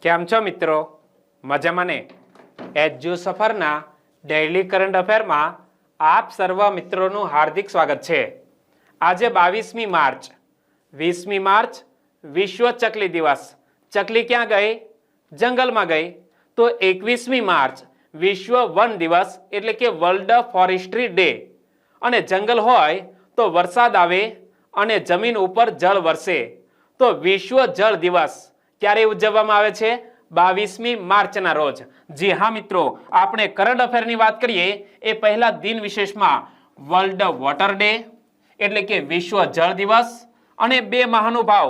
કેમ છો મિત્રો? મજામાં ને? એજ્યુ સફરના ડેઇલી કરંટ અફેરમાં આપ સર્વ મિત્રોનું હાર્દિક સ્વાગત છે। આજે 22મી માર્ચ 20મી માર્ચ વિશ્વ ચકલી દિવસ। ચકલી ક્યાં ગઈ? જંગલમાં ગઈ। તો 21મી માર્ચ વિશ્વ વન દિવસ એટલે કે વર્લ્ડ ફોરેસ્ટ્રી ડે। અને જંગલ હોય તો વરસાદ આવે અને જમીન ઉપર જળ વરસે। તો વિશ્વ જળ દિવસ ક્યારે ઉજવવામાં આવે છે? 22મી માર્ચના રોજ। જી હા મિત્રો, આપણે કરંટ અફેરની વાત કરીએ એ પહેલા દિન વિશેષમાં વર્લ્ડ વોટર ડે એટલે કે વિશ્વ જળ દિવસ અને બે મહાનુભાવ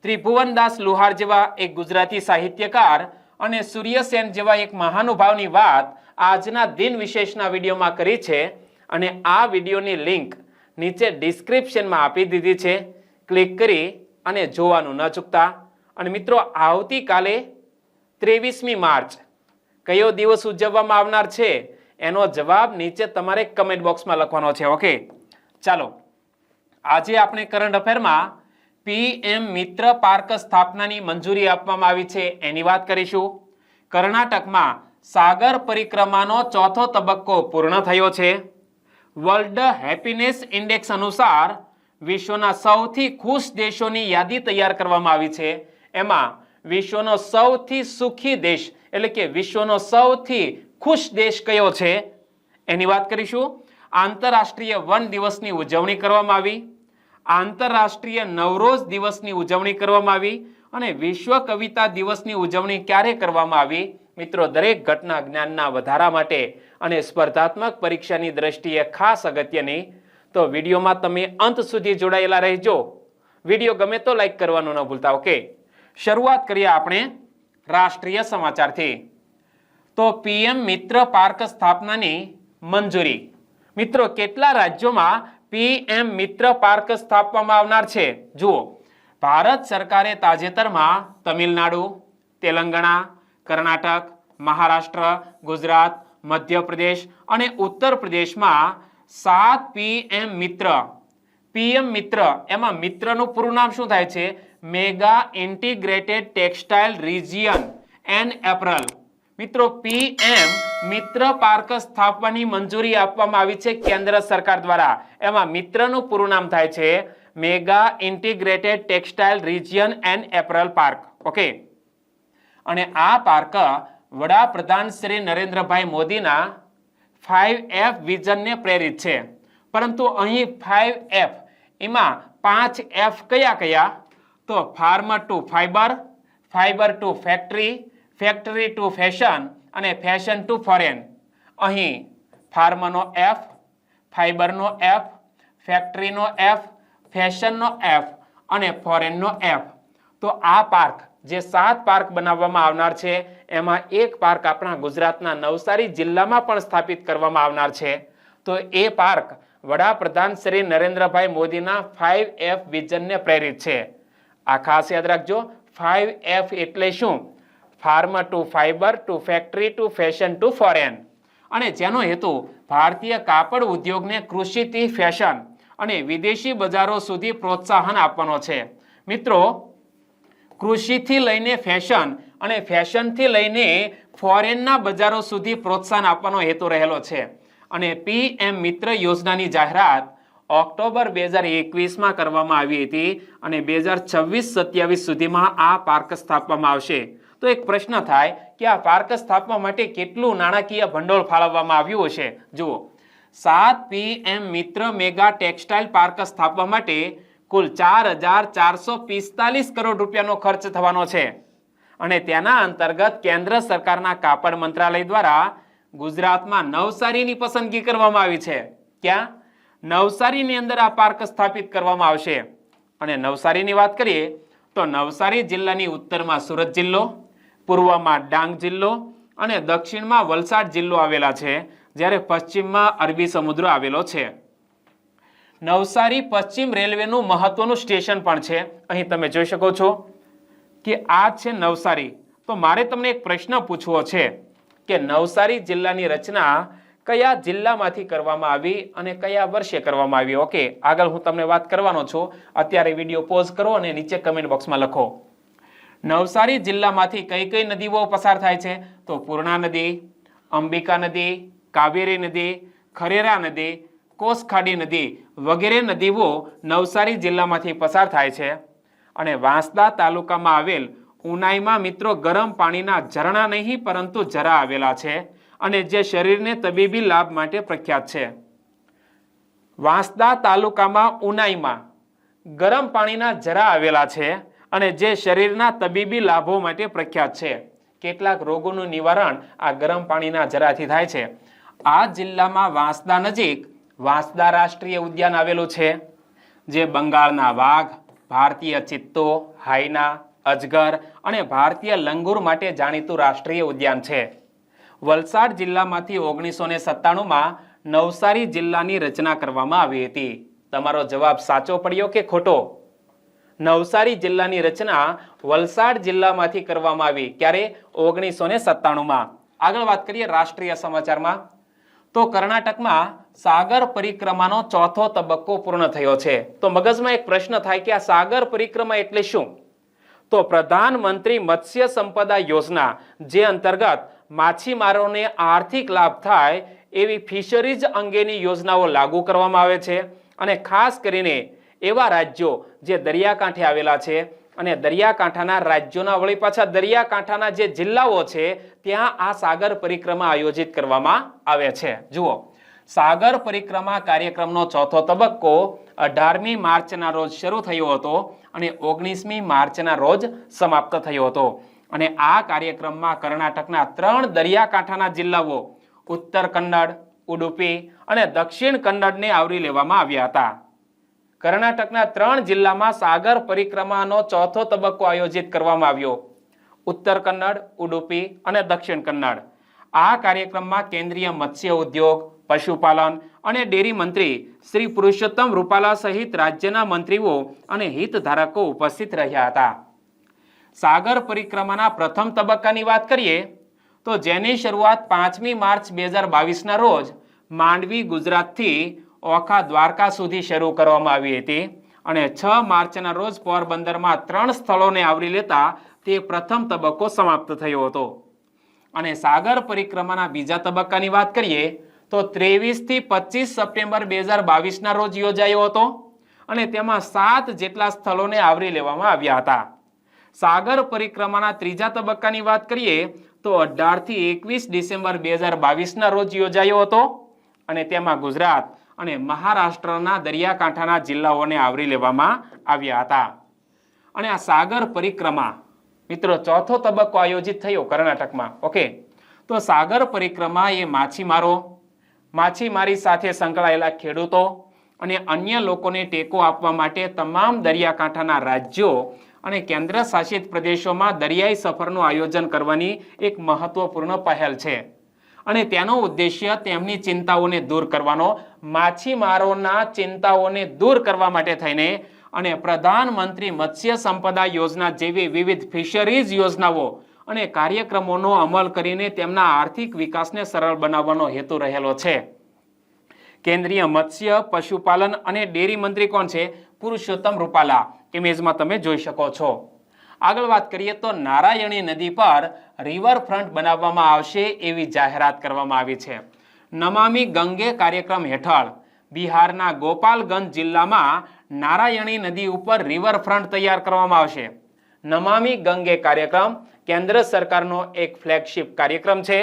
ત્રિભુવનદાસ લુહાર જેવા એક ગુજરાતી સાહિત્યકાર અને સૂર્યસેન જેવા એક મહાનુભાવની વાત આજના દિન વિશેષના વિડીયોમાં કરી છે અને આ વિડીયોની લિંક નીચે ડિસ્ક્રિપ્શનમાં આપી દીધી છે। ક્લિક કરી અને જોવાનું ન ચૂકતા। અને મિત્રો, આવતીકાલે 23મી માર્ચ કયો દિવસ ઉજવવામાં આવનાર છે એનો જવાબ નીચે તમારે કમેન્ટ બોક્સમાં લખવાનો છે। ઓકે, ચાલો આજે આપણે કરંટ અફેરમાં પીએમ મિત્ર પાર્ક સ્થાપનાની મંજૂરી આપવામાં આવી છે એની વાત કરીશું। કર્ણાટકમાં સાગર પરિક્રમાનો ચોથો તબક્કો પૂર્ણ થયો છે। વર્લ્ડ હેપીનેસ ઇન્ડેક્સ અનુસાર વિશ્વના સૌથી ખુશ દેશોની યાદી તૈયાર કરવામાં આવી છે। એમાં વિશ્વનો સૌથી સુખી દેશ એટલે કે વિશ્વનો સૌથી ખુશ દેશ કયો છે એની વાત કરીશું। આંતરરાષ્ટ્રીય વન દિવસની ઉજવણી કરવામાં આવી। આંતરરાષ્ટ્રીય નવરોઝ દિવસની ઉજવણી કરવામાં આવી અને વિશ્વ કવિતા દિવસની ઉજવણી ક્યારે કરવામાં આવી? મિત્રો, દરેક ઘટના જ્ઞાનના વધારા માટે અને સ્પર્ધાત્મક પરીક્ષાની દ્રષ્ટિએ ખાસ અગત્યની। તો વિડીયોમાં તમે અંત સુધી જોડાયેલા રહેજો। વિડીયો ગમે તો લાઈક કરવાનું ન ભૂલતા। ઓકે, શરૂઆત કરીએ આપણે રાષ્ટ્રીય સમાચારથી। તો પીએમ મિત્ર પાર્ક સ્થાપનાની મંજૂરી। મિત્રો, કેટલા રાજ્યોમાં પીએમ મિત્ર પાર્ક સ્થાપવામાં આવનાર છે? જુઓ, ભારત સરકારે તાજેતરમાં તમિલનાડુ, તેલંગાણા, કર્ણાટક, મહારાષ્ટ્ર, ગુજરાત, મધ્યપ્રદેશ અને ઉત્તર પ્રદેશમાં 7 પીએમ મિત્ર એમાં મિત્રનું પૂરું નામ શું થાય છે? Mega integrated textile region and apparel. મિત્રો, પીએમ મિત્ર પાર્ક સ્થાપવાની મંજૂરી આપવામાં આવી છે કેન્દ્ર સરકાર દ્વારા। એમાં મિત્રનું પૂરું નામ થાય છે mega integrated textile region and apparel park. Okay, અને આ પાર્ક વડાપ્રધાન શ્રી નરેન્દ્રભાઈ મોદીના 5F વિઝનને પ્રેરિત છે। પરંતુ અહીં 5F એમાં 5F કયા કયા? તો farmer to fibre, fibre to factory, factory to fashion અને ફેશન ટુ ફોરેન। અહીં ફાર્મરનો F, ફાઈબરનો F, ફેક્ટરીનો F, ફેશનનો F અને ફોરેનનો F। તો આ પાર્ક જે 7 પાર્ક બનાવવામાં આવનાર છે એમાં એક પાર્ક આપણા ગુજરાતના નવસારી જિલ્લામાં પણ સ્થાપિત કરવામાં આવનાર છે। તો એ પાર્ક વડાપ્રધાન શ્રી નરેન્દ્રભાઈ મોદીના 5F વિઝનને પ્રેરિત છે। આ ખાસ યાદ રાખજો, 5F એટલે શું? Farmer to fibre to factory to fashion to foreign. અને જેનો હેતુ ભારતીય કાપડ ઉદ્યોગને કૃષિથી ફેશન અને વિદેશી બજારો સુધી પ્રોત્સાહન આપવાનો છે। મિત્રો, કૃષિથી લઈને ફેશન અને ફેશનથી લઈને ફોરેનના બજારો સુધી પ્રોત્સાહન આપવાનો હેતુ રહેલો છે। અને પીએમ મિત્ર યોજનાની જાહેરાત ઓક્ટોબર 2021માં કરવામાં આવી હતી અને 2026-27 સુધીમાં આ પાર્ક સ્થાપવામાં આવશે। તો એક પ્રશ્ન થાય કે આ પાર્ક સ્થાપવા માટે કેટલું નાણાકીય ભંડોળ ફાળવવામાં આવ્યું હશે? જુઓ, 7 પીએમ મિત્ર મેગા ટેક્સટાઇલ પાર્ક સ્થાપવા માટે કુલ 4,445 કરોડ રૂપિયાનો ખર્ચ થવાનો છે। અને તેના અંતર્ગત કેન્દ્ર સરકારના કાપડ મંત્રાલય દ્વારા ગુજરાતમાં નવસારીની પસંદગી કરવામાં આવી છે। ક્યાં? નવસારીની અંદર આ પાર્ક સ્થાપિત કરવામાં આવશે। અને નવસારીની વાત કરીએ તો નવસારી જિલ્લાની ઉત્તરમાં સુરત જિલ્લો, પૂર્વમાં ડાંગ જિલ્લો અને દક્ષિણમાં વલસાડ જિલ્લો આવેલા છે, જ્યારે પશ્ચિમમાં અરબી સમુદ્ર આવેલો છે। નવસારી પશ્ચિમ રેલવેનું મહત્વનું સ્ટેશન પણ છે। અહીં તમે જોઈ શકો છો કે આ છે નવસારી। તો મારે તમને એક પ્રશ્ન પૂછવો છે કે નવસારી જિલ્લાની રચના કયા જિલ્લામાંથી કરવામાં આવી અને કયા વર્ષે કરવામાં આવી? ઓકે, આગળ હું તમને વાત કરવાનો છું। અત્યારે વિડીયો પોઝ કરો અને નીચે કમેન્ટ બોક્સમાં લખો। નવસારી જિલ્લામાંથી કઈ કઈ નદીઓ પસાર થાય છે? તો પૂર્ણા નદી, અંબિકા નદી, કાવેરી નદી, ખરેરા નદી, કોસખાડી નદી વગેરે નદીઓ નવસારી જિલ્લામાંથી પસાર થાય છે. અને વાંસદા તાલુકામાં આવેલ ઉનાઈમાં મિત્રો ગરમ પાણીના ઝરણા નહીં પરંતુ ઝરા આવેલા છે અને જે શરીરને તબીબી લાભ માટે પ્રખ્યાત છે. વાંસદા તાલુકામાં ઉનાઈમાં ગરમ પાણીના ઝરા આવેલા છે અને જે શરીરના તબીબી લાભો માટે પ્રખ્યાત છે. કેટલાક રોગોનું નિવારણ આ ગરમ પાણીના ઝરાથી થાય છે. આ જિલ્લામાં વાંસદા નજીક વાંસદા રાષ્ટ્રીય ઉદ્યાન આવેલું છે, જે બંગાળના વાઘ, ભારતીય ચિત્તો, હાઈના, અજગર અને ભારતીય લંગૂર માટે જાણીતું રાષ્ટ્રીય ઉદ્યાન છે. વલસાડ જિલ્લામાંથી 1997માં નવસારી જિલ્લાની રચના કરવામાં આવી હતી. તમારો જવાબ સાચો પડ્યો કે ખોટો? નવસારી જિલ્લાની રચના વલસાડ જિલ્લામાંથી કરવામાં આવી. ક્યારે? 1997માં. આગળ વાત કરીએ રાષ્ટ્રીય સમાચારમાં, તો કર્ણાટકમાં સાગર પરિક્રમાનો ચોથો તબક્કો પૂર્ણ થયો છે. તો મગજમાં એક પ્રશ્ન થાય કે આ સાગર પરિક્રમા એટલે શું? તો પ્રધાનમંત્રી મત્સ્ય સંપદા યોજના, જે અંતર્ગત માછીમારોને આર્થિક લાભ થાય એવી ફિશરીઝ અંગેની યોજનાઓ લાગુ કરવામાં આવે છે. અને ખાસ કરીને એવા રાજ્યો જે દરિયાકાંઠે આવેલા છે અને દરિયાકાંઠાના રાજ્યોના વળી પાછા દરિયાકાંઠાના જે જિલ્લાઓ છે ત્યાં આ સાગર પરિક્રમા આયોજિત કરવામાં આવે છે. જુઓ, સાગર પરિક્રમા કાર્યક્રમનો ચોથો તબક્કો 18મી માર્ચના રોજ શરૂ થયો હતો અને 19મી માર્ચના રોજ સમાપ્ત થયો હતો. અને આ કાર્યક્રમમાં કર્ણાટકના 3 દરિયાકાંઠાના જિલ્લાઓ ઉત્તર કન્નડ, ઉડુપી અને દક્ષિણ કન્નડને આવરી લેવામાં આવ્યા હતા. કર્ણાટકના 3 જિલ્લામાં સાગર પરિક્રમાનો ચોથો તબક્કો આયોજિત કરવામાં આવ્યો. ઉત્તર કન્નડ, ઉડુપી અને દક્ષિણ કન્નડ. આ કાર્યક્રમમાં કેન્દ્રીય મત્સ્ય ઉદ્યોગ, પશુપાલન અને ડેરી મંત્રી શ્રી પુરુષોત્તમ રૂપાલા સહિત રાજ્યના મંત્રીઓ અને હિતધારકો ઉપસ્થિત રહ્યા હતા. સાગર પરિક્રમાના પ્રથમ તબક્કાની વાત કરીએ તો જેની શરૂઆત 5મી માર્ચ 2022ના રોજ માંડવી ગુજરાતથી ઓખા દ્વારકા સુધી શરૂ કરવામાં આવી હતી અને 6 માર્ચના રોજ પોરબંદરમાં 3 સ્થળોને આવરી લેતા તે પ્રથમ તબક્કો સમાપ્ત થયો હતો. અને સાગર પરિક્રમાના બીજા તબક્કાની વાત કરીએ તો 23 થી 25 સપ્ટેમ્બર 2022ના રોજ યોજાયો હતો અને તેમાં 7 જેટલા સ્થળોને આવરી લેવામાં આવ્યા હતા. સાગર પરિક્રમાના ત્રીજા તબક્કાની વાત કરીએ તો 18 થી 21 ડિસેમ્બર 2022ના રોજ યોજાયો હતો અને તેમાં ગુજરાત અને મહારાષ્ટ્રના દરિયાકાંઠાના જિલ્લાઓને આવરી લેવામાં આવ્યા હતા. અને આ સાગર પરિક્રમા મિત્રો ચોથો તબક્કો આયોજિત થયો કર્ણાટકમાં. ઓકે, તો સાગર પરિક્રમા એ માછીમારો, માછીમારી સાથે સંકળાયેલા ખેડૂતો અને અન્ય લોકોને ટેકો આપવા માટે તમામ દરિયાકાંઠાના રાજ્યો અને કેન્દ્ર શાસિત પ્રદેશોમાં દરિયાઈ સફરનું આયોજન કરવાની એક મહત્વપૂર્ણ પહેલ છે. અને તેનો ઉદ્દેશ્ય તેમની ચિંતાઓને દૂર કરવાનો, માછીમારોના ચિંતાઓને દૂર કરવા માટે થઈને અને પ્રધાનમંત્રી મત્સ્ય સંપદા યોજના જેવી વિવિધ ફિશરીઝ યોજનાઓ અને કાર્યક્રમોનો અમલ કરીને તેમના આર્થિક વિકાસને સરળ બનાવવાનો હેતુ રહેલો છે. કેન્દ્રીય મત્સ્ય, પશુપાલન અને ડેરી મંત્રી કોણ છે? પુરુષોત્તમ રૂપાલા. ઇમેજમાં તમે જોઈ શકો છો. આગળ વાત કરીએ તો નારાયણી નદી પર રિવરફ્રન્ટ બનાવવામાં આવશે એવી જાહેરાત કરવામાં આવી છે. નમામિ ગંગે કાર્યક્રમ હેઠળ બિહારના ગોપાલગંજ જિલ્લામાં નારાયણી નદી ઉપર રિવરફ્રન્ટ તૈયાર કરવામાં આવશે. નમામિ ગંગે કાર્યક્રમ કેન્દ્ર સરકારનો એક ફ્લેગશિપ કાર્યક્રમ છે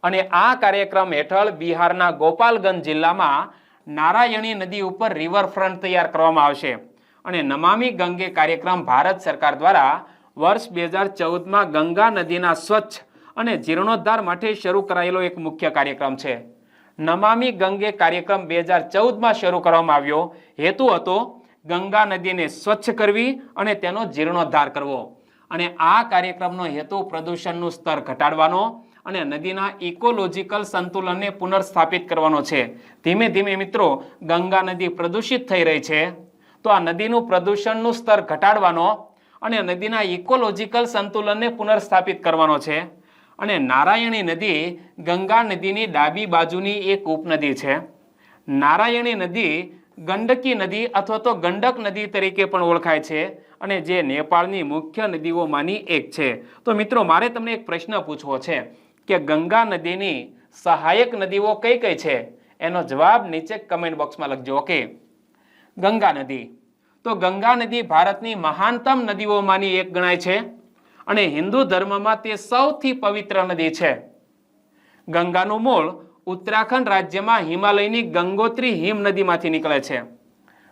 અને આ કાર્યક્રમ હેઠળ બિહારના ગોપાલગંજ જિલ્લામાં નારાયણી નદી ઉપર રિવરફ્રન્ટ તૈયાર કરવામાં આવશે. અને નમામિ ગંગે કાર્યક્રમ ભારત સરકાર દ્વારા વર્ષ 2014માં ગંગા નદીના સ્વચ્છ અને જીર્ણોદ્ધાર માટે શરૂ કરાયેલો એક મુખ્ય કાર્યક્રમ છે. નમામિ ગંગે કાર્યક્રમ 2014માં શરૂ કરવામાં આવ્યો. હેતુ હતો ગંગા નદીને સ્વચ્છ કરવી અને તેનો જીર્ણોદ્ધાર કરવો. અને આ કાર્યક્રમનો હેતુ પ્રદૂષણનું સ્તર ઘટાડવાનો અને નદીના ઇકોલોજીકલ સંતુલનને પુનર્સ્થાપિત કરવાનો છે. ધીમે ધીમે મિત્રો ગંગા નદી પ્રદૂષિત થઈ રહી છે, તો આ નદીનું પ્રદૂષણનું સ્તર ઘટાડવાનો અને નદીના ઇકોલોજીકલ સંતુલનને પુનર્સ્થાપિત કરવાનો છે. અને નારાયણી નદી ગંગા નદીની ડાબી બાજુની એક ઉપનદી છે. નારાયણી નદી ગંડકી નદી અથવા તો ગંડક નદી તરીકે પણ ઓળખાય છે અને જે નેપાળની મુખ્ય નદીઓમાંની એક છે. તો મિત્રો મારે તમને એક પ્રશ્ન પૂછવો છે કે ગંગા નદીની સહાયક નદીઓ કઈ કઈ છે? એનો જવાબ નીચે કમેન્ટ બોક્સમાં લખજો. ઓકે, ગંગા નદી. તો ગંગા નદી ભારતની મહાનતમ નદીઓમાંની એક ગણાય છે અને હિન્દુ ધર્મમાં તે સૌથી પવિત્ર નદી છે. ગંગાનું મૂળ ઉત્તરાખંડ રાજ્યમાં હિમાલયની ગંગોત્રી હિમ નદીમાંથી નીકળે છે.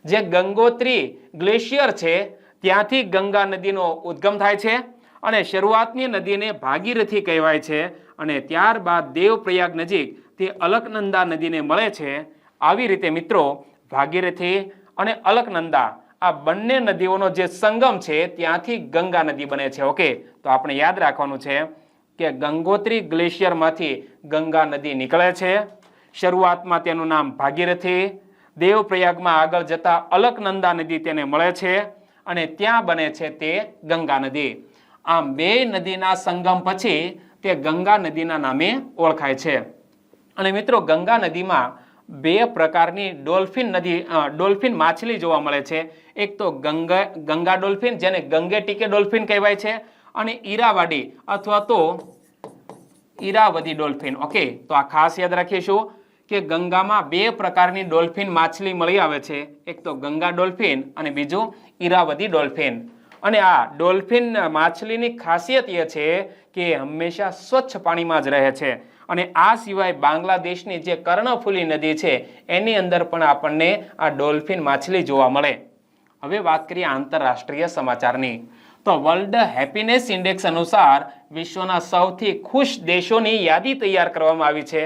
જે ગંગોત્રી ગ્લેશિયર છે ત્યાંથી ગંગા નદીનો ઉદ્ગમ થાય છે અને શરૂઆતની નદીને ભાગીરથી કહેવાય છે અને ત્યારબાદ દેવપ્રયાગ નજીક તે અલકનંદા નદીને મળે છે. આવી રીતે મિત્રો ભાગીરથી અને અલકનંદા આ બંને નદીઓનો જે સંગમ છે ત્યાંથી ગંગા નદી બને છે. ઓકે, તો આપણે યાદ રાખવાનું છે કે ગંગોત્રી ગ્લેશિયરમાંથી ગંગા નદી નીકળે છે. શરૂઆતમાં તેનું નામ ભાગીરથી, દેવપ્રયાગમાં આગળ જતા અલકનંદા નદી તેને મળે છે અને ત્યાં બને છે તે ગંગા નદી. આમ બે નદીના સંગમ પછી તે ગંગા નદીના નામે ઓળખાય છે. અને મિત્રો ગંગા નદીમાં બે પ્રકારની ડોલ્ફિન માછલી જોવા મળે છે. એક તો ગંગા ડોલ્ફિન જેને ગંગેટિકે ડોલ્ફિન કહેવાય છે અને ઈરાવાડી અથવા તો ઈરાવદી ડોલ્ફિન. ઓકે, તો આ ખાસ યાદ રાખીશું કે ગંગામાં બે પ્રકારની ડોલ્ફિન માછલી મળી આવે છે. એક તો ગંગા ડોલ્ફિન અને બીજું ઈરાવદી ડોલ્ફિન. અને આ ડોલ્ફિન માછલીની ખાસિયત એ છે કે હંમેશા સ્વચ્છ પાણીમાં જ રહે છે અને આ સિવાય બાંગ્લાદેશની જે કર્ણફુલી નદી છે એની અંદર પણ આપણને આ ડોલ્ફિન માછલી જોવા મળે. હવે વાત કરીએ આંતરરાષ્ટ્રીય સમાચારની. તો વર્લ્ડ હેપીનેસ ઇન્ડેક્સ અનુસાર વિશ્વના સૌથી ખુશ દેશોની યાદી તૈયાર કરવામાં આવી છે.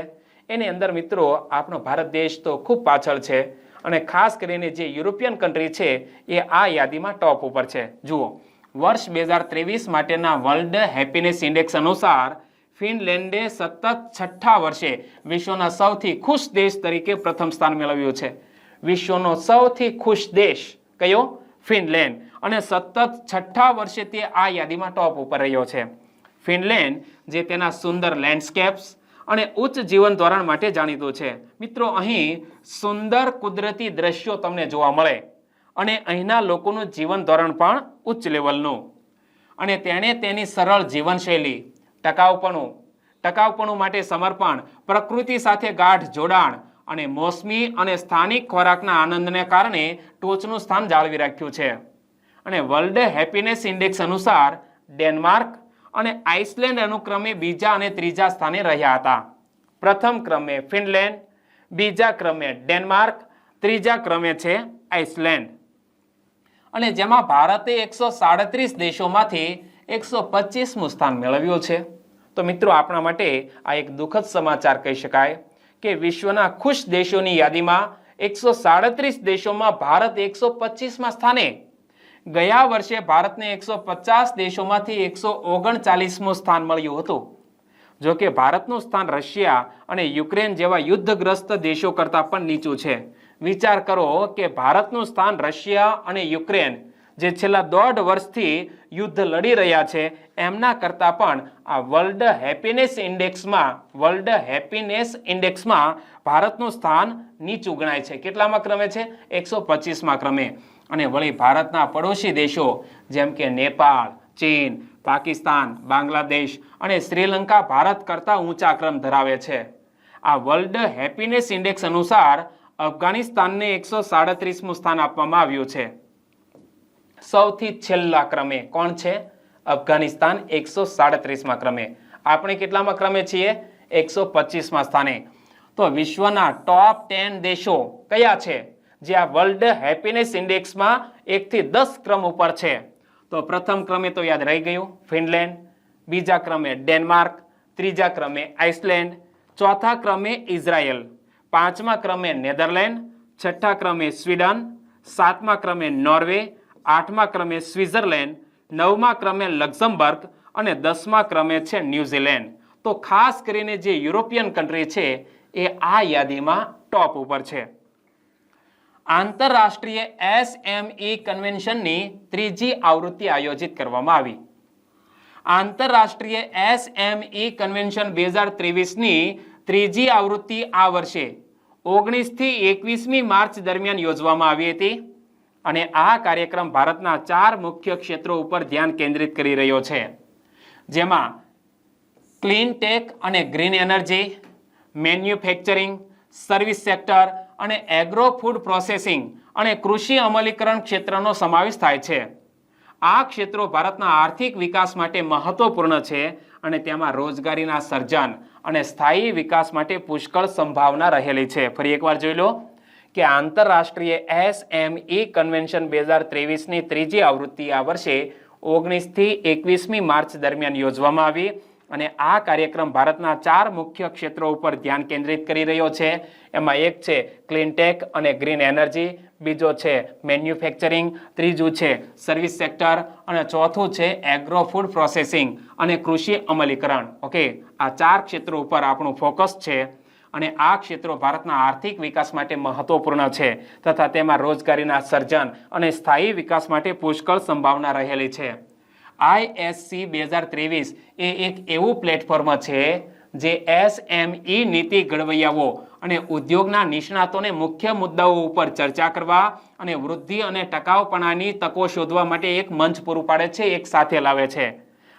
એની અંદર મિત્રો આપણો ભારત દેશ તો ખૂબ પાછળ છે અને ખાસ કરીને જે યુરોપિયન કન્ટ્રી છે એ આ યાદીમાં ટોપ ઉપર છે. જુઓ, વર્ષ 2023 માટેના વર્લ્ડ હેપીનેસ ઇન્ડેક્સ અનુસાર ફિનલેન્ડે સતત 6ઠા વર્ષે વિશ્વના સૌથી ખુશ દેશ તરીકે પ્રથમ સ્થાન મેળવ્યું છે. વિશ્વનો સૌથી ખુશ દેશ કયો? ફિનલેન્ડ. અને સતત 6ઠા વર્ષે તે આ યાદીમાં ટોપ ઉપર રહ્યો છે. ફિનલેન્ડ જે તેના સુંદર લેન્ડસ્કેપ્સ અને ઉચ્ચ જીવન ધોરણ માટે જાણીતું છે. મિત્રો અહીં સુંદર કુદરતી દ્રશ્યો તમને જોવા મળે અને અહીંના લોકોનું જીવન ધોરણ પણ ઉચ્ચ લેવલનું અને તેણે તેની સરળ જીવનશૈલી, ટકાઉપણું માટે સમર્પણ, પ્રકૃતિ સાથે ગાઢ જોડાણ અને મોસમી અને સ્થાનિક ખોરાકના આનંદને કારણે ટોચનું સ્થાન જાળવી રાખ્યું છે. અને વર્લ્ડ હેપીનેસ ઇન્ડેક્સ અનુસાર ડેનમાર્ક અને આઇસલેન્ડ અનુક્રમે બીજા અને ત્રીજા સ્થાને રહ્યા હતા. પ્રથમ ક્રમે ફિનલેન્ડ, બીજા ક્રમે ડેનમાર્ક, ત્રીજા ક્રમે છે આઇસલેન્ડ. અને જેમાં ભારતે 137 દેશોમાંથી 125મું સ્થાન મેળવ્યું છે. તો મિત્રો આપણા માટે આ એક દુઃખદ સમાચાર કહી શકાય કે વિશ્વના ખુશ દેશોની યાદીમાં 137 દેશોમાં ભારત 125મા સ્થાને. ગયા વર્ષે ભારતને 150 દેશોમાંથી 139મું સ્થાન મળ્યું હતું. જો કે ભારતનું સ્થાન રશિયા અને યુક્રેન જેવા યુદ્ધગ્રસ્ત દેશો કરતાં પણ નીચું છે. વિચાર કરો કે ભારતનું સ્થાન રશિયા અને યુક્રેન જે છેલ્લા 1.5 વર્ષથી યુદ્ધ લડી રહ્યા છે એમના કરતાં પણ આ વર્લ્ડ હેપીનેસ ઇન્ડેક્સમાં ભારતનું સ્થાન નીચું ગણાય છે. કેટલામાં ક્રમે છે? 125મા ક્રમે. અને વળી ભારતના પડોશી દેશો જેમ કે નેપાળ, ચીન, પાકિસ્તાન, બાંગ્લાદેશ અને શ્રીલંકા ભારત કરતાં ઊંચા ક્રમ ધરાવે છે. આ વર્લ્ડ હેપીનેસ ઇન્ડેક્સ અનુસાર અફઘાનિસ્તાનને 137મું સ્થાન આપવામાં આવ્યું છે. સૌથી છેલ્લા ક્રમે કોણ છે? અફઘાનિસ્તાન 137મા ક્રમે. આપણે કેટલામાં ક્રમે છીએ? 125મા સ્થાને. તો વિશ્વના ટોપ 10 દેશો કયા છે જે આ વર્લ્ડ હેપીનેસ ઇન્ડેક્સમાં 1 થી 10 ક્રમ ઉપર છે? તો પ્રથમ ક્રમે તો યાદ રહી ગયું, ફિનલેન્ડ. બીજા ક્રમે ડેનમાર્ક, ત્રીજા ક્રમે આઇસલેન્ડ, ચોથા ક્રમે ઇઝરાયલ, પાંચમા ક્રમે નેધરલેન્ડ, છઠ્ઠા ક્રમે સ્વીડન, સાતમા ક્રમે નોર્વે, આઠમા ક્રમે સ્વિટ્ઝરલેન્ડ, નવમા ક્રમે લક્ઝમબર્ગ અને 10મા ક્રમે છે ન્યુઝીલેન્ડ. તો ખાસ કરીને જે યુરોપિયન કન્ટ્રી છે એ આ યાદીમાં ટોપ ઉપર છે. આંતરરાષ્ટ્રીય SME કન્વેન્શનની 3જી આવૃત્તિ આયોજિત કરવામાં આવી. આંતરરાષ્ટ્રીય SME કન્વેન્શન 2023ની 3જી આવૃત્તિ આ વર્ષે 19 થી 21મી માર્ચ દરમિયાન યોજવામાં આવી હતી અને આ કાર્યક્રમ ભારતના 4 મુખ્ય ક્ષેત્રો ઉપર ધ્યાન કેન્દ્રિત કરી રહ્યો છે, જેમાં ક્લીન ટેક અને green energy, manufacturing, service sector અને એગ્રો ફૂડ પ્રોસેસિંગ અને કૃષિ અમલીકરણ ક્ષેત્રનો સમાવેશ થાય છે. આ ક્ષેત્રો ભારતના આર્થિક વિકાસ માટે મહત્વપૂર્ણ છે અને તેમાં રોજગારીના સર્જન અને સ્થાયી વિકાસ માટે પુષ્કળ સંભાવના રહેલી છે. ફરી એકવાર જોઈ લો કે આંતરરાષ્ટ્રીય SME કન્વેન્શન 2023ની ત્રીજી આવૃત્તિ આ વર્ષે 19 થી 21મી માર્ચ દરમિયાન યોજવામાં આવી અને આ કાર્યક્રમ ભારતના 4 મુખ્ય ક્ષેત્રો ઉપર ધ્યાન કેન્દ્રિત કરી રહ્યો છે. એમાં એક છે ક્લીન ટેક અને ગ્રીન એનર્જી, બીજો છે મેન્યુફેક્ચરિંગ, ત્રીજું છે સર્વિસ સેક્ટર અને ચોથું છે એગ્રો ફૂડ પ્રોસેસિંગ અને કૃષિ અમલીકરણ. ઓકે, આ 4 ક્ષેત્રો ઉપર આપણું ફોકસ છે અને આ ક્ષેત્રો ભારતના આર્થિક વિકાસ માટે મહત્વપૂર્ણ છે તથા તેમાં રોજગારીના સર્જન અને સ્થાયી વિકાસ માટે પુષ્કળ સંભાવના રહેલી છે. ISC 2023 એ એક એવું પ્લેટફોર્મ છે જે SME નીતિ ઘડવૈયાઓ અને ઉદ્યોગના નિષ્ણાતોને મુખ્ય મુદ્દાઓ ઉપર ચર્ચા કરવા અને વૃદ્ધિ અને ટકાઉપણાની તકો શોધવા માટે એક મંચ પૂરું પાડે છે, એક સાથે લાવે છે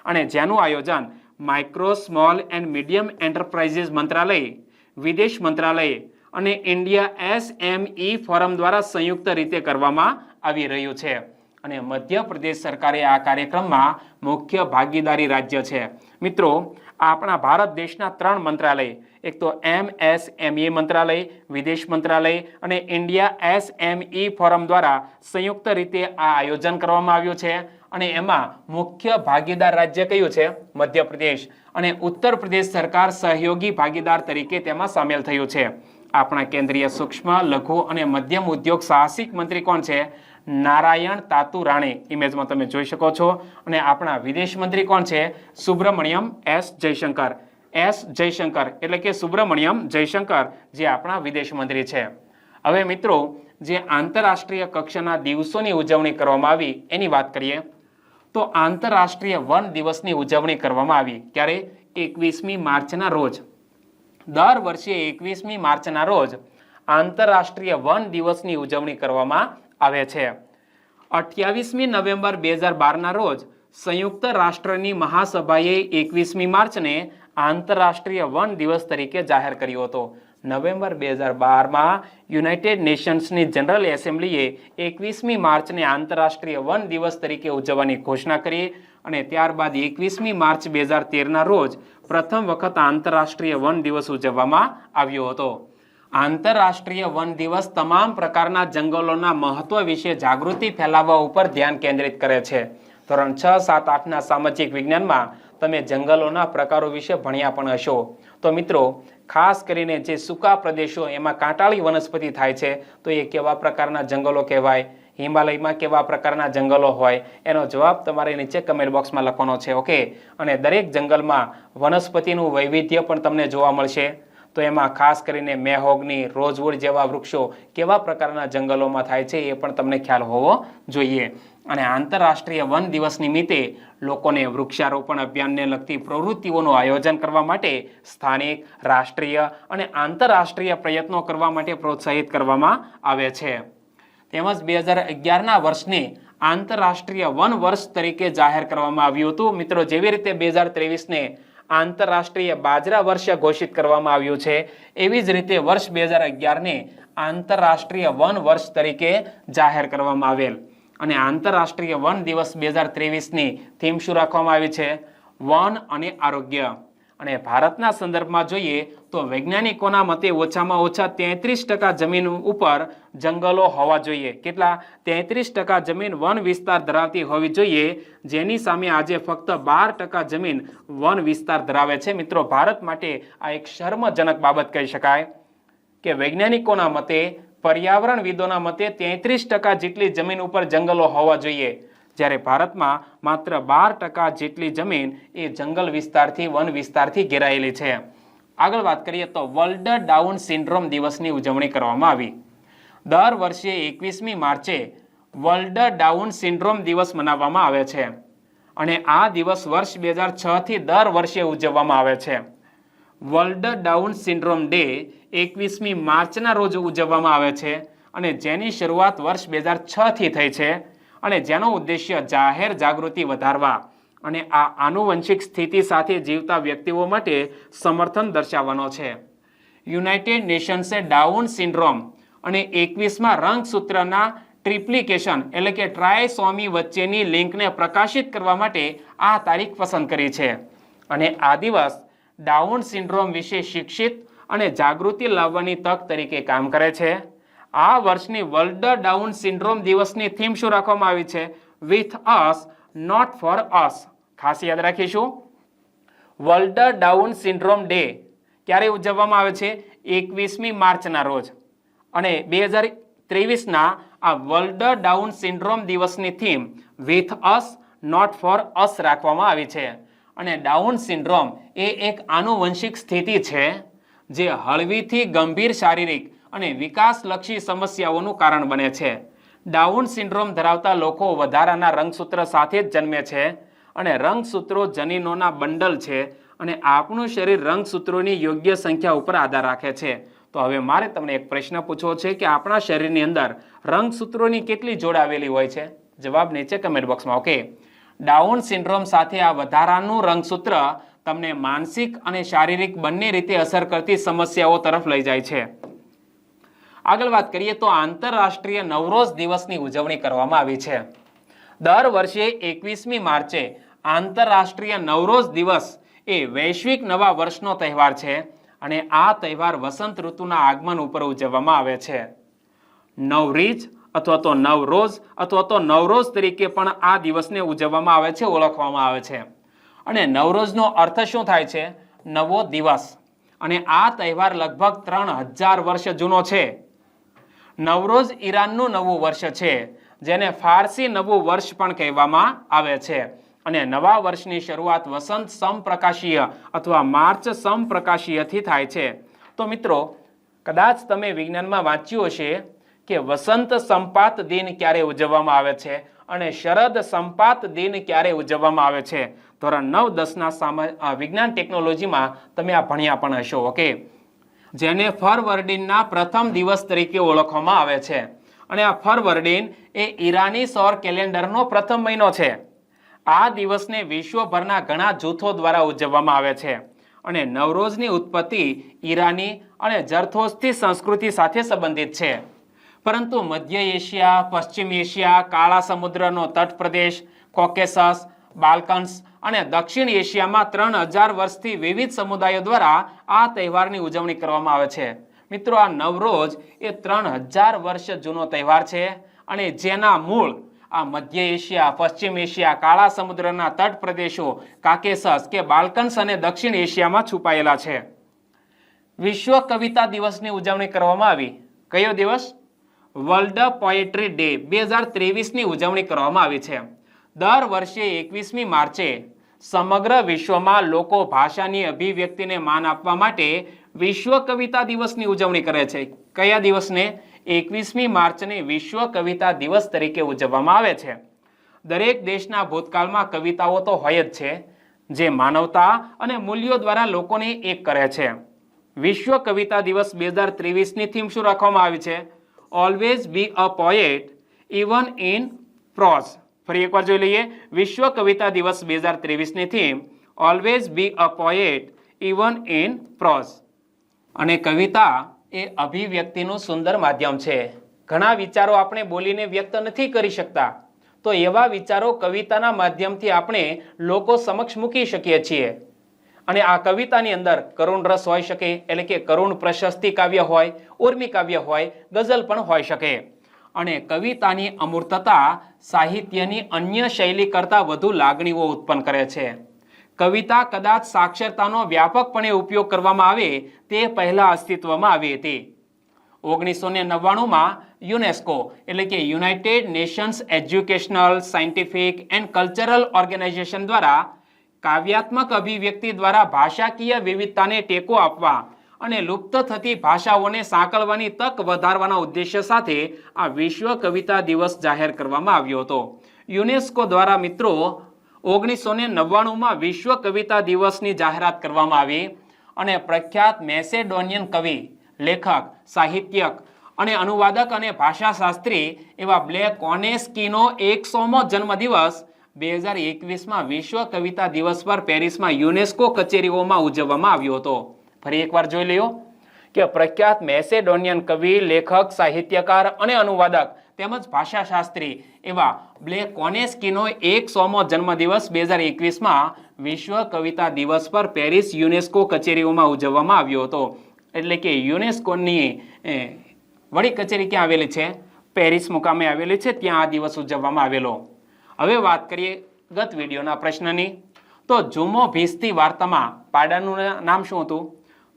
અને જેનું આયોજન micro, small and medium enterprises મંત્રાલય, વિદેશ મંત્રાલય અને ઇન્ડિયા SME ફોરમ દ્વારા સંયુક્ત રીતે કરવામાં આવી રહ્યું છે અને મધ્યપ્રદેશ સરકારે આ કાર્યક્રમમાં મુખ્ય ભાગીદારી રાજ્ય છે. મિત્રો, આપણા ભારત દેશના 3 મંત્રાલય, એક તો MSME મંત્રાલય, વિદેશ મંત્રાલય અને ઇન્ડિયા SME ફોરમ દ્વારા સંયુક્ત રીતે આ આયોજન કરવામાં આવ્યું છે અને એમાં મુખ્ય ભાગીદાર રાજ્ય કયું છે? મધ્યપ્રદેશ. અને ઉત્તર પ્રદેશ સરકાર સહયોગી ભાગીદાર તરીકે તેમાં સામેલ થયું છે. આપણા કેન્દ્રીય સૂક્ષ્મ, લઘુ અને મધ્યમ ઉદ્યોગ સાહસિક મંત્રી કોણ છે? નારાયણ તાતુ રાણે, ઇમેજમાં તમે જોઈ શકો છો. અને આપણા વિદેશ મંત્રી કોણ છે? સુબ્રમણ્યમ જયશંકર. જયશંકર એટલે કે સુબ્રમણ્યમ જયશંકર, જે આપણા વિદેશ મંત્રી છે. હવે મિત્રો, જે આંતરરાષ્ટ્રીય કક્ષાના દિવસોની ઉજવણી કરવામાં આવી એની વાત કરીએ તો આંતરરાષ્ટ્રીય વન દિવસની ઉજવણી કરવામાં આવી. ક્યારે? 21મી માર્ચના રોજ. દર વર્ષે 21મી માર્ચના રોજ આંતરરાષ્ટ્રીય વન દિવસની ઉજવણી કરવામાં આવે છે. 28મી નવેમ્બર 2012ના રોજ સંયુક્ત રાષ્ટ્રની મહાસભાએ 21મી માર્ચને આંતરરાષ્ટ્રીય વન દિવસ તરીકે જાહેર કર્યો હતો. નવેમ્બર 2012માં યુનાઇટેડ નેશન્સની જનરલ એસેમ્બલીએ 21મી માર્ચને આંતરરાષ્ટ્રીય વન દિવસ તરીકે ઉજવવાની ઘોષણા કરી અને ત્યારબાદ 21મી માર્ચ 2013ના રોજ પ્રથમ વખત આંતરરાષ્ટ્રીય વન દિવસ ઉજવવામાં આવ્યો હતો. આંતરરાષ્ટ્રીય વન દિવસ તમામ પ્રકારના જંગલોના મહત્વ વિશે જાગૃતિ ફેલાવવા ઉપર ધ્યાન કેન્દ્રિત કરે છે. ધોરણ 6, 7, 8ના સામાજિક વિજ્ઞાનમાં તમે જંગલોના પ્રકારો વિશે ભણ્યા પણ હશો. તો મિત્રો, ખાસ કરીને જે સૂકા પ્રદેશો એમાં કાંટાળી વનસ્પતિ થાય છે, તો એ કેવા પ્રકારના જંગલો કહેવાય? હિમાલયમાં કેવા પ્રકારના જંગલો હોય? એનો જવાબ તમારે નીચે કમેન્ટ બોક્સમાં લખવાનો છે. ઓકે, અને દરેક જંગલમાં વનસ્પતિનું વૈવિધ્ય પણ તમને જોવા મળશે. તો એમાં ખાસ કરીને મેહોગની, રોઝવુડ જેવા વૃક્ષો કેવા પ્રકારના જંગલોમાં થાય છે એ પણ તમને ખ્યાલ હોવો જોઈએ. અને આંતરરાષ્ટ્રીય વન દિવસ નિમિત્તે લોકોને વૃક્ષારોપણ અભિયાનને લગતી પ્રવૃત્તિઓનું આયોજન કરવા માટે સ્થાનિક, રાષ્ટ્રીય અને આંતરરાષ્ટ્રીય પ્રયત્નો કરવા માટે પ્રોત્સાહિત કરવામાં આવે છે. તેમજ 2011ના વર્ષને આંતરરાષ્ટ્રીય વન વર્ષ તરીકે જાહેર કરવામાં આવ્યું હતું. મિત્રો, જેવી રીતે 2023ને આંતરરાષ્ટ્રીય બાજરા વર્ષ ઘોષિત કરવામાં આવ્યું છે, એવી જ રીતે વર્ષ 2011ને આંતરરાષ્ટ્રીય વન વર્ષ તરીકે જાહેર કરવામાં આવેલ. અને આંતરરાષ્ટ્રીય વન દિવસ 2023ની થીમ શું રાખવામાં આવી છે? વન અને આરોગ્ય. અને ભારતના સંદર્ભમાં જોઈએ તો વૈજ્ઞાનિકોના મતે ઓછામાં ઓછા 33% જમીન ઉપર જંગલો હોવા જોઈએ. કેટલા? 33% જમીન વન વિસ્તાર ધરાવતી હોવી જોઈએ, જેની સામે આજે ફક્ત 12% જમીન વન વિસ્તાર ધરાવે છે. મિત્રો, ભારત માટે આ એક શર્મજનક બાબત કહી શકાય કે વૈજ્ઞાનિકોના મતે, પર્યાવરણવિદોના મતે 33% જેટલી જમીન ઉપર જંગલો હોવા જોઈએ, જ્યારે ભારતમાં માત્ર 12% જેટલી જમીન એ જંગલ વિસ્તારથી, વન વિસ્તારથી ઘેરાયેલી છે. આગળ વાત કરીએ તો વર્લ્ડ ડાઉન સિન્ડ્રોમ દિવસની ઉજવણી કરવામાં આવી. દર વર્ષે 21મી માર્ચે વર્લ્ડ ડાઉન સિન્ડ્રોમ દિવસ મનાવવામાં આવે છે અને આ દિવસ વર્ષ 2006થી દર વર્ષે ઉજવવામાં આવે છે. વર્લ્ડ ડાઉન સિન્ડ્રોમ ડે 21મી માર્ચના રોજ ઉજવવામાં આવે છે અને જેની શરૂઆત વર્ષ 2006 થી થઈ છે અને જેનો ઉદ્દેશ્ય જાહેર જાગૃતિ વધારવા અને આ આનુવંશિક સ્થિતિ સાથે જીવતા વ્યક્તિઓ માટે સમર્થન દર્શાવવાનો છે. યુનાઇટેડ નેશન્સે ડાઉન સિન્ડ્રોમ અને 21મા રંગસૂત્રના ટ્રિપ્લિકેશન એટલે કે ટ્રાયસોમી વચ્ચેની લિંકને પ્રકાશિત કરવા માટે આ તારીખ પસંદ કરી છે અને આ દિવસ ડાઉન સિન્ડ્રોમ વિશે શિક્ષિત અને જાગૃતિ લાવવાની તક તરીકે કામ કરે છે. આ વર્ષની વર્લ્ડ ડાઉન સિન્ડ્રોમ દિવસની થીમ શું રાખવામાં આવી છે? With us not for us. ખાસ યાદ રાખીશું. વર્લ્ડ ડાઉન સિન્ડ્રોમ ડે ક્યારે ઉજવવામાં આવે છે? 21મી માર્ચના રોજ. અને 2023ના આ વર્લ્ડ ડાઉન સિન્ડ્રોમ દિવસની થીમ with us not for us રાખવામાં આવી છે. અને ડાઉન સિન્ડ્રોમ એ એક આનુવંશિક સ્થિતિ છે જે હળવીથી ગંભીર શારીરિક અને વિકાસલક્ષી સમસ્યાઓનું કારણ બને છે. ડાઉન સિન્ડ્રોમ ધરાવતા લોકો વધારાના રંગસૂત્ર સાથે જ જન્મે છે અને રંગસૂત્રો જનીનોના બંડલ છે અને આપણું શરીર રંગસૂત્રોની યોગ્ય સંખ્યા ઉપર આધાર રાખે છે. તો હવે મારે તમને એક પ્રશ્ન પૂછવો છે કે આપણા શરીરની અંદર રંગસૂત્રોની કેટલી જોડ આવેલી હોય છે? જવાબ નીચે કમેન્ટ બોક્સમાં. ઓકે, ડાઉન સિન્ડ્રોમ સાથે આ વધારાનું રંગસૂત્ર તમને માનસિક અને શારીરિક બંને રીતે અસર કરતી સમસ્યાઓ તરફ લઈ જાય છે. આગળ વાત કરીએ તો આંતરરાષ્ટ્રીય નવરોઝ દિવસની ઉજવણી કરવામાં આવી છે. દર વર્ષે 21મી માર્ચે આંતરરાષ્ટ્રીય નવરોઝ દિવસ એ વૈશ્વિક નવા વર્ષનો તહેવાર છે અને આ તહેવાર વસંત ઋતુના આગમન ઉપર ઉજવવામાં આવે છે. નવરીજ અથવા તો નવરોઝ અથવા તો નવરોઝ તરીકે પણ આ દિવસને ઉજવવામાં આવે છે, ઓળખવામાં આવે છે. અને નવરોઝનો અર્થ શું થાય છે? નવો દિવસ. અને આ તહેવાર લગભગ 3000 વર્ષ જૂનો છે. નવરોઝ ઈરાનનું નવું વર્ષ છે જેને ફારસી નવું વર્ષ પણ કહેવામાં આવે છે. અને નવા વર્ષની શરૂઆત વસંત સમપ્રકાશીય અથવા માર્ચ સમપ્રકાશીયથી થાય છે. તો મિત્રો, કદાચ તમે વિજ્ઞાનમાં વાંચ્યું હશે કે વસંત સંપાત દિન ક્યારે ઉજવવામાં આવે છે અને શરદ સંપાત દિન ક્યારે ઉજવવામાં આવે છે. ધોરણ 9-10ના વિજ્ઞાન ટેકનોલોજીમાં તમે આ ભણ્યા પણ હશો. ઓકે, જેને ફરવરદીનના પ્રથમ દિવસ તરીકે ઓળખવામાં આવે છે. અને આ ફરવરદીન એ ઈરાની સૌર કેલેન્ડરનો પ્રથમ મહિનો છે. આ દિવસને વિશ્વભરના ઘણા જૂથો દ્વારા ઉજવવામાં આવે છે. અને નવરોઝની ઉત્પત્તિ ઈરાની અને જરથોસ્તી સંસ્કૃતિ સાથે સંબંધિત છે. પરંતુ મધ્ય એશિયા, પશ્ચિમ એશિયા, કાળા સમુદ્રનો તટ પ્રદેશ, કોકેસસ, બાલ્કન્સ અને દક્ષિણ એશિયામાં 3000 વર્ષથી વિવિધ સમુદાયો દ્વારા આ તહેવારની ઉજવણી કરવામાં આવે છે. મિત્રો, આ નવરોઝ એ 3000 વર્ષ જૂનો તહેવાર છે અને જેના મૂળ આ મધ્ય એશિયા, પશ્ચિમ એશિયા, કાળા સમુદ્રના તટ પ્રદેશો, કાકેસસ કે બાલ્કન્સ અને દક્ષિણ એશિયામાં છુપાયેલા છે. વિશ્વ કવિતા દિવસની ઉજવણી કરવામાં આવી. કયો દિવસ? વર્લ્ડ પોએટ્રી ડે 2023ની ઉજવણી કરવામાં આવી છે. દર વર્ષે 21મી માર્ચે સમગ્ર વિશ્વમાં લોકો ભાષાની અભિવ્યક્તિને માન આપવા માટે વિશ્વ કવિતા દિવસની ઉજવણી કરે છે. કયા દિવસને? 21મી માર્ચને વિશ્વ કવિતા દિવસ તરીકે ઉજવવામાં આવે છે. દરેક દેશના ભૂતકાળમાં કવિતાઓ તો હોય જ છે જે માનવતા અને મૂલ્યો દ્વારા લોકોને એક કરે છે. વિશ્વ કવિતા દિવસ 2023ની થીમ શું રાખવામાં આવી છે? Always be a poet even in prose. ફરી એકવાર જોઈ લઈએ. વિશ્વ કવિતા દિવસ 2023ની theme always be a poet even in prose. અને કવિતા એ અભિવ્યક્તિનું સુંદર માધ્યમ છે. ઘણા વિચારો આપણે બોલીને વ્યક્ત નથી કરી શકતા, તો એવા વિચારો કવિતાના માધ્યમથી આપણે લોકો સમક્ષ મૂકી શકીએ છીએ. અને આ કવિતાની અંદર કરુણ રસ હોઈ શકે, એટલે કે કરુણ પ્રશસ્તિ કાવ્ય હોય, ઉર્મી કાવ્ય હોય, ગઝલ પણ હોઈ શકે. અને કવિતાની અમૂર્તતા સાહિત્યની અન્ય શૈલી કરતાં વધુ લાગણીઓ ઉત્પન્ન કરે છે. કવિતા કદાચ સાક્ષરતાનો વ્યાપકપણે ઉપયોગ કરવામાં આવે તે પહેલા અસ્તિત્વમાં આવી હતી. 1999માં યુનેસ્કો એટલે કે United Nations Educational, Scientific and Cultural Organization દ્વારા કાવ્યાત્મક અભિવ્યક્તિ દ્વારા ભાષાકીય વિવિધતાને ટેકો આપવા અને લુપ્ત થતી ભાષાઓને સાંકળવાની તક વધારવાના ઉદ્દેશ્ય સાથે આ વિશ્વ કવિતા દિવસ જાહેર કરવામાં આવ્યો હતો. યુનેસ્કો દ્વારા મિત્રો 1999માં વિશ્વ કવિતા દિવસની જાહેરાત કરવામાં આવી અને પ્રખ્યાત મેસેડોનિયન કવિ લેખક, સાહિત્યક અને અનુવાદક અને ભાષાશાસ્ત્રી એવા બ્લે કોનેસ્કીનો 100મો જન્મદિવસ 2021માં વિશ્વ કવિતા દિવસ પર પેરિસમાં યુનેસ્કો કચેરીઓમાં ઉજવવામાં આવ્યો હતો. ફરી એકવાર જોઈ લ્યો કે પ્રખ્યાત મેસેડોનિયન કવિ, લેખક, સાહિત્યકાર અને અનુવાદક તેમજ ભાષાશાસ્ત્રી એવા બ્લે કોનેસ્કીનો 100મો જન્મદિવસ 2021માં વિશ્વ કવિતા દિવસ પર પેરિસ યુનેસ્કો કચેરીઓમાં ઉજવવામાં આવ્યો હતો. એટલે કે યુનેસ્કોની વડી કચેરી ક્યાં આવેલી છે? પેરિસ મુકામે આવેલી છે. ત્યાં આ દિવસ ઉજવવામાં આવેલો. હવે વાત કરીએ ગત વિડીયોના પ્રશ્નની. તો ઝુમ્મો ભીસ્તી વાર્તામાં પાડાનું નામ શું હતું?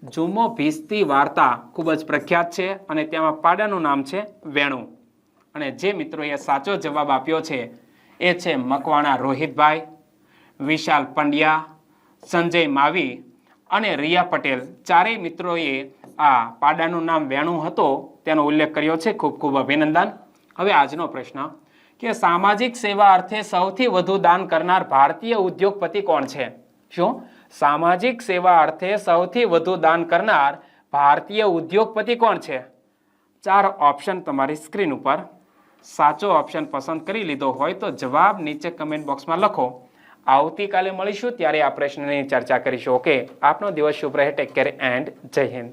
ઝુમ્મો ભીસ્તી વાર્તા ખૂબ જ પ્રખ્યાત છે અને તેમાં પાડાનું નામ છે વેણુ. અને જે મિત્રોએ સાચો જવાબ આપ્યો છે એ છે મકવાણા રોહિતભાઈ, વિશાલ પંડ્યા, સંજય માવી અને રિયા પટેલ. ચારેય મિત્રોએ આ પાડાનું નામ વેણુ હતો તેનો ઉલ્લેખ કર્યો છે. ખૂબ ખૂબ અભિનંદન. હવે આજનો પ્રશ્ન કે સામાજિક સેવા અર્થે સૌથી વધુ દાન કરનાર ભારતીય ઉદ્યોગપતિ કોણ છે? શું સામાજિક સેવા અર્થે સૌથી વધુ દાન કરનાર ભારતીય ઉદ્યોગપતિ કોણ છે? 4 ઓપ્શન તમારી સ્ક્રીન ઉપર. સાચો ઓપ્શન પસંદ કરી લીધો હોય તો જવાબ નીચે કમેન્ટ બોક્સમાં લખો. આવતીકાલે મળીશું ત્યારે આ પ્રશ્નની ચર્ચા કરીશું. ઓકે, આપનો દિવસ શુભ રહે. ટેક કેર એન્ડ જય હિન્દ.